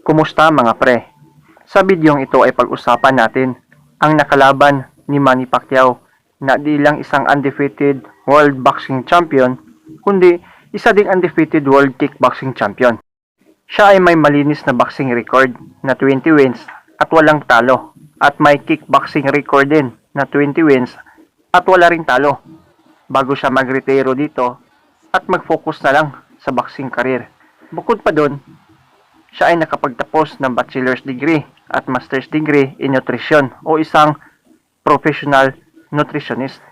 Kumusta mga pre? Sa bidyong ito ay pag-usapan natin ang nakalaban ni Manny Pacquiao na di lang isang undefeated world boxing champion, kundi isa ding undefeated world kickboxing champion. Siya ay may malinis na boxing record na 20 wins at walang talo at may kickboxing record din na 20 wins at wala ring talo bago siya mag-retiro dito at mag-focus na lang sa boxing career. Bukod pa doon, siya ay nakapagtapos ng bachelor's degree at master's degree in nutrition o isang professional nutritionist.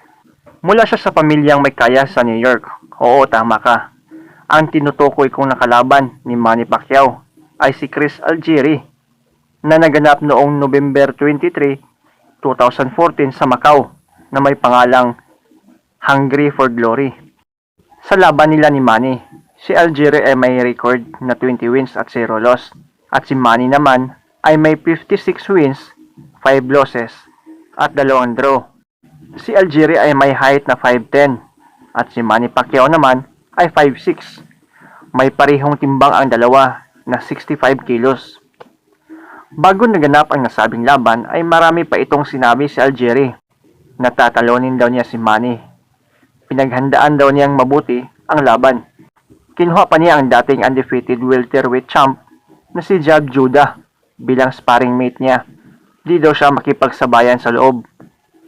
Mula siya sa pamilyang may kaya sa New York. Oo, tama ka. Ang tinutukoy kong nakalaban ni Manny Pacquiao ay si Chris Algieri na naganap noong November 23, 2014 sa Macau na may pangalang Hungry for Glory. Sa laban nila ni Manny, si Algieri ay may record na 20 wins at 0 loss at si Manny naman ay may 56 wins, 5 losses at 2 draw. Si Algieri ay may height na 5'10 at si Manny Pacquiao naman ay 5'6. May parehong timbang ang dalawa na 65 kilos. Bago naganap ang nasabing laban ay marami pa itong sinabi si Algieri na tatalonin daw niya si Manny. Pinaghandaan daw niyang mabuti ang laban. Kinuha pa niya ang dating undefeated welterweight champ na si Jab Judah bilang sparring mate niya. Di daw siya makipagsabayan sa loob.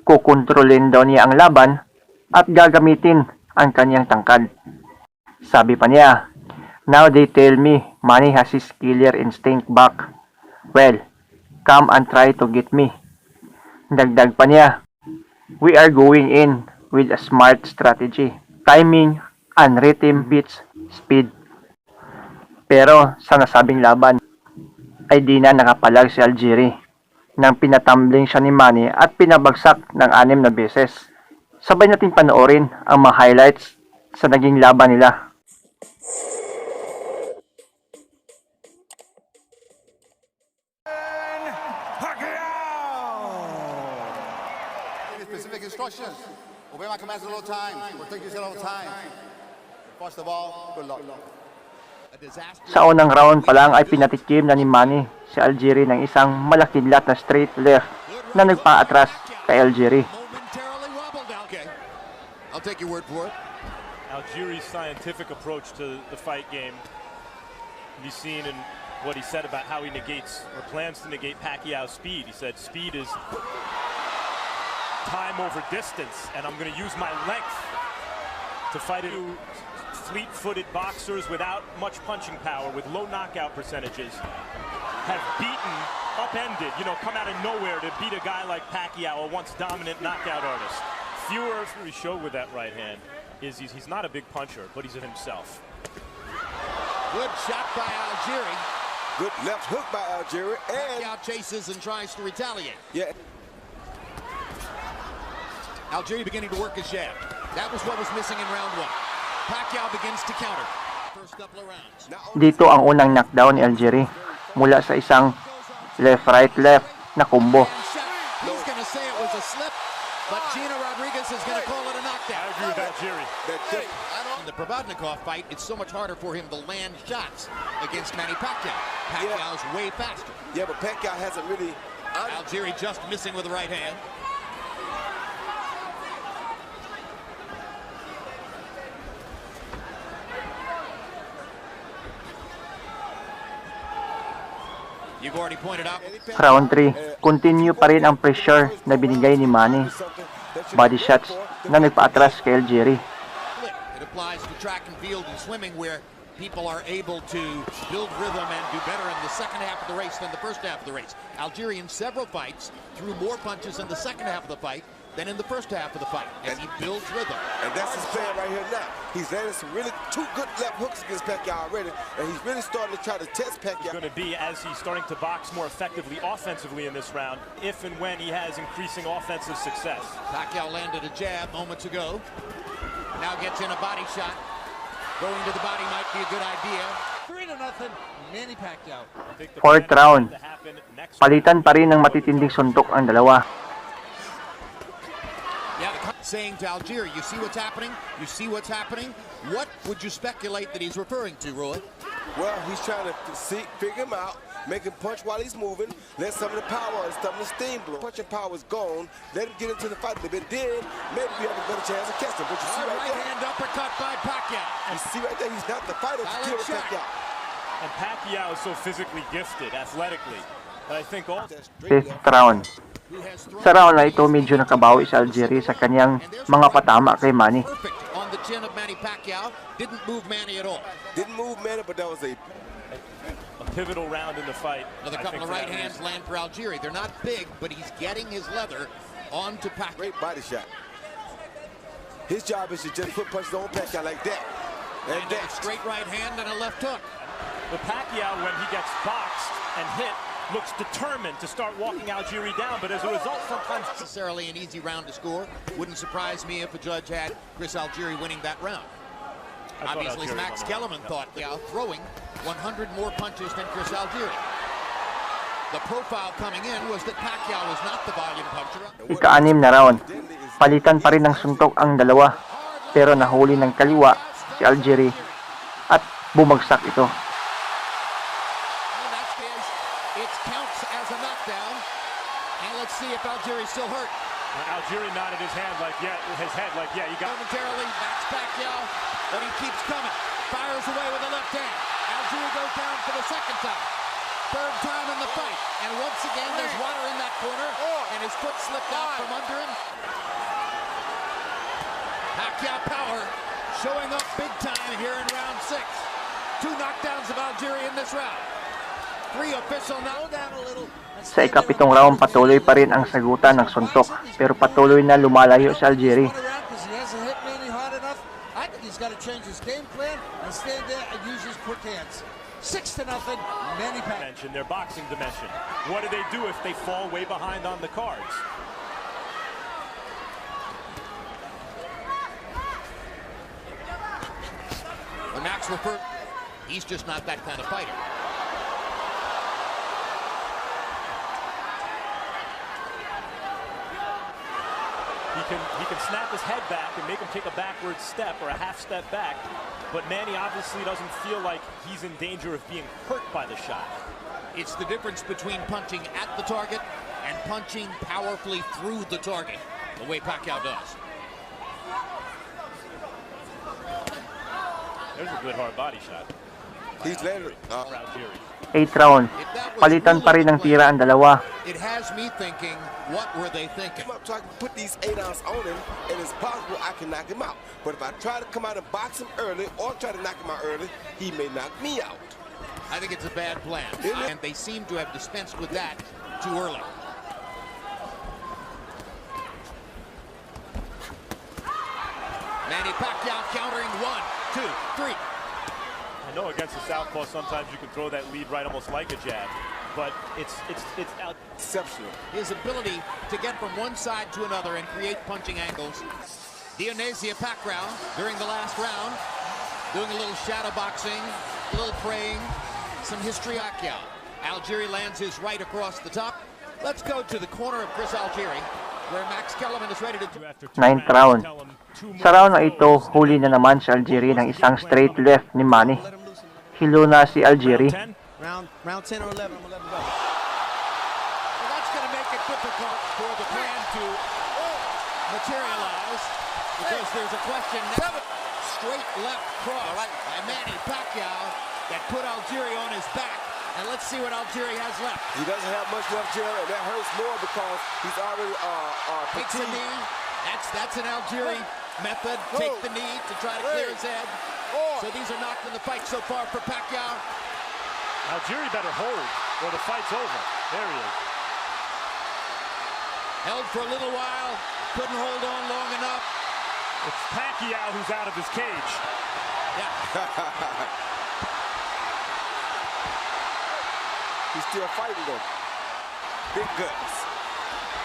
Kukontrolin daw niya ang laban at gagamitin ang kanyang tangkad. Sabi pa niya, "Now they tell me Manny has his killer instinct back. Well, come and try to get me." Dagdag pa niya, "We are going in with a smart strategy. Timing and rhythm beats speed." Pero sa nasabing laban ay di na nakapalag si Algieri nang pinaTAMBLING siya ni Manny at pinabagsak ng 6 na beses. Sabay natin panoorin ang mga highlights sa naging laban nila. Specific instructions. Obey my commands at all times. Protect yourself at all times. First of all, good luck. Sa unang round pa lang ay pinatikim na ni Manny si Algieri ng isang malakidlat na straight left na nagpaatras kay Algieri. I'll take your word for it. Algieri's scientific approach to the fight game can be seen in what he said about how he negates or plans to negate Pacquiao's speed. He said speed is time over distance, and I'm going to use my length to fight it. Fleet-footed boxers without much punching power, with low knockout percentages, have beaten, upended, come out of nowhere to beat a guy like Pacquiao, a once dominant knockout artist. Fewer he showed with that right hand is he's not a big puncher, but he's it himself. Good shot by Algieri. Good left hook by Algieri, and Pacquiao chases and tries to retaliate. yeah. Algieri beginning to work his jab. That was what was missing in round 1. Pacquiao begins to counter. First couple of rounds. Dito ang unang knockdown ni Algieri mula sa isang left-right-left na combo. He's going to say it was a slip, but Gina Rodriguez is going to call it a knockdown. I agree with Algieri. In the Probodnikov fight, it's so much harder for him to land shots against Manny Pacquiao. Pacquiao's way faster. Yeah, but Pacquiao hasn't really... Algieri just missing with the right hand. You've already pointed out. Round 3, continue pa rin ang pressure na binigay ni Manny. Body shots na nagpaatras kay Algieri. It applies to track and field and swimming where people are able to build rhythm and do better in the second half of the race than the first half of the race. Algieri in several fights threw more punches in the second half of the fight than in the first half of the fight as he builds rhythm. And that's his plan right here now. He's landed some really 2 good left hooks against Pacquiao already, and he's really starting to try to test Pacquiao. Going to be as he's starting to box more effectively offensively in this round, if and when he has increasing offensive success. Pacquiao landed a jab moments ago. Now gets in a body shot. Going to the body might be a good idea. 3-0, Manny Pacquiao. Fourth round, palitan pa rin ng matitinding suntok ang dalawa. Yeah, saying to Algieri, you see what's happening? You see what's happening? What would you speculate that he's referring to, Roy? Well, he's trying to figure him out. Make him punch while he's moving. Let some of the power and some of the steam blow. Punching power is gone. Let him get into the fight a little bit. Then maybe we have a better chance of catching him. But you see right Right there, hand uppercut by Pacquiao. you see right there, he's not the fighter to kill Pacquiao. And Pacquiao is so physically gifted, athletically. But I think all 5th round. Sa round na ito, medyo nakabawi si Algieri sa kanyang mga patama kay Manny. Perfect on the chin of Manny Pacquiao. Didn't move Manny at all. Didn't move Manny, but that was a pivotal round in the fight. Another couple of right hands land for Algieri. They're not big, but he's getting his leather onto Pacquiao. great body shot. His job is to just put punches on Pacquiao like that. And And a straight right hand and a left hook. But Pacquiao, when he gets boxed and hit, looks determined to start walking Algieri down, but as a result, sometimes Necessarily an easy round to score. Wouldn't surprise me if a judge had Chris Algieri winning that round. Obviously, Algieri Max won. Kellerman thought throwing 100 more punches than Chris Algieri. The profile coming in was that Pacquiao was not the volume puncher. Ika-6 na round. Palitan pa rin ng suntok ang dalawa, pero nahuli ng kaliwa si Algieri at bumagsak ito. And that's it counts as a knockdown. And let's see if Algieri's still hurt. Algieri nodded his head like, yeah, you got Momentarily, Max Pacquiao, but he keeps coming. Fires away with the left hand. Algieri goes down for the second time. Third time in the fight. And once again, there's water in that corner. And his foot slipped out from under him. Pacquiao power showing up big time here in round 6. 2 knockdowns of Algieri in this round. 3 official knockdown a little. Sa ika-7 round, patuloy pa rin ang sagutan ng suntok, pero patuloy na lumalayo si Algieri. I think he's got to change his game plan and stand there and use his quick hands. 6-0, Manny Pacquiao. dimension, their boxing dimension. What do they do if they fall way behind on the cards? When Max referred, he's just not that kind of fighter. He can snap his head back and make him take a backward step or a half step back, but Manny obviously doesn't feel like he's in danger of being hurt by the shot. It's the difference between punching at the target and punching powerfully through the target, the way Pacquiao does. There's a good hard body shot. he's landed. For Algieri. 8th round. Palitan pa rin ng tira ang dalawa. It has me thinking, what were they thinking? I'm trying to put these 8-ounce on him, and it's possible I can knock him out. But if I try to come out and box him early or try to knock him out early, he may knock me out. I think it's a bad plan. And they seem to have dispensed with that too early. Manny Pacquiao countering 1, 2, 3. I know against the southpaw sometimes you can throw that lead right almost like a jab, but it's out. Exceptional. His ability to get from one side to another and create punching angles. Dionisia Pacquiao during the last round, doing a little shadow boxing, a little praying, some history. Pacquiao. Algieri lands his right across the top. Let's go to the corner of Chris Algieri, where Max Kellerman is ready to do. 9th round. Sa round na ito, huli na naman si Algieri ng isang straight left ni Manny. Hilo na si Algieri. Round 10 or 11, I'm going to let him go. Well, that's going to make it difficult for the plan to materialize because there's a question now. Straight left cross by Manny Pacquiao that put Algieri on his back. And let's see what Algieri has left. He doesn't have much left, Jerry, and that hurts more because he's already Takes a fatigued. knee. That's an Algieri method. Take the knee to try to clear his head. So these are knocked in the fight so far for Pacquiao. Algieri better hold or the fight's over. There he is. Held for a little while. Couldn't hold on long enough. It's Pacquiao who's out of his cage. Yeah. He's still fighting though. Big guts.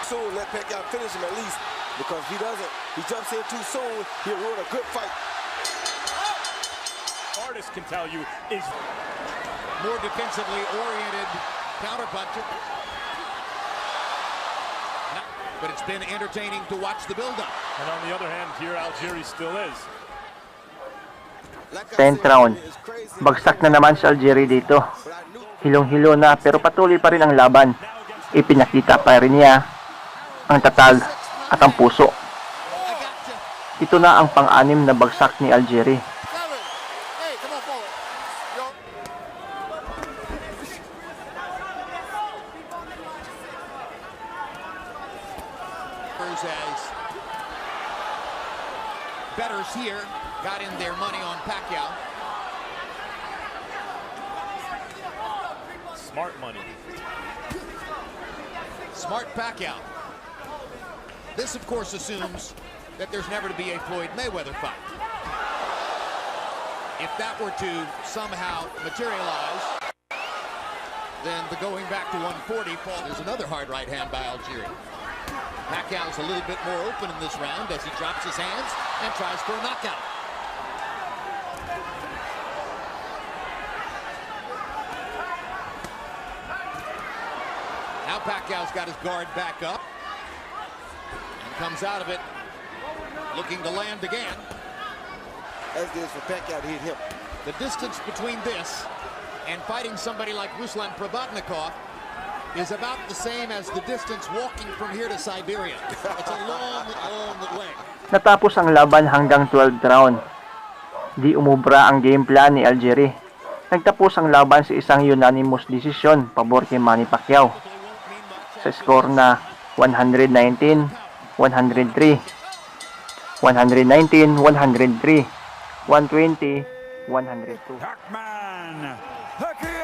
Soon let Pacquiao finish him at least, because if he doesn't, he jumps in too soon, he'll ruin a good fight. Artist can tell you is More defensively oriented counterpuncher. But it's been entertaining to watch the build-up. and on the other hand here Algieri still is. 10th round. Bagsak na naman si Algieri dito. Hilong-hilo na pero patuloy pa rin ang laban. Ipinakita pa rin niya ang tatag at ang puso. Ito na ang pang-anim na bagsak ni Algieri. Hey, come on forward. Yo. As bettors here got in their money on Pacquiao. Smart money. Smart Pacquiao. This, of course, assumes that there's never to be a Floyd Mayweather fight. If that were to somehow materialize, then the going back to 140 fall. There's another hard right hand by Algieri. Pacquiao's a little bit more open in this round as he drops his hands and tries for a knockout. Now Pacquiao's got his guard back up and comes out of it looking to land again. As it is for Pacquiao to hit him. The distance between this and fighting somebody like Ruslan Provodnikov is about the same as the distance walking from here to Siberia. It's a long, long way. Natapos ang laban hanggang 12th round. Di umubra ang game plan ni Algieri. Nagtapos ang laban sa isang unanimous decision pabor kay Manny Pacquiao sa score na 119-103, 119-103, 120-102. Hackman, the